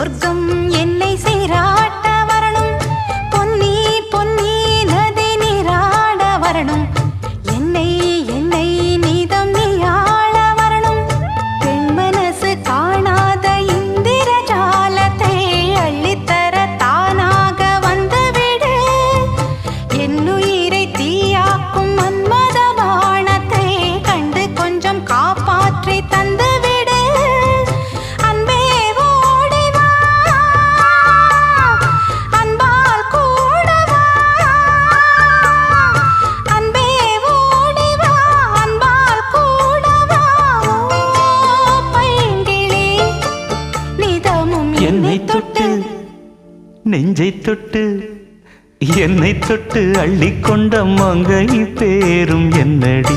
சொர்க்கம் என்னை சீராட்ட வரணும், பொன்னி பொன்னி நதி நீராட வரணும், என்னை என்னை நீதம் நீயாள வரணும். பெண் மனசு காணாத இந்திர ஜாலத்தை அள்ளித்தர தானாக வந்துவிடு. என்னுயிரை தீயாக்கும் மன்மத பாணத்தை கண்டு கொஞ்சம் காப்பாற்றி தந்துவிடு. அன்பே ஓடி வா, அன்பால் கூட வா. அன்பே ஓடி வா, அன்பால் கூட வா. ஓ பைங்கிளி, நிதமும் என்னை தொட்டு நெஞ்சை தொட்டு என்னை தொட்டு அள்ளிக்கொண்ட மங்கை பேரும் என்னடி.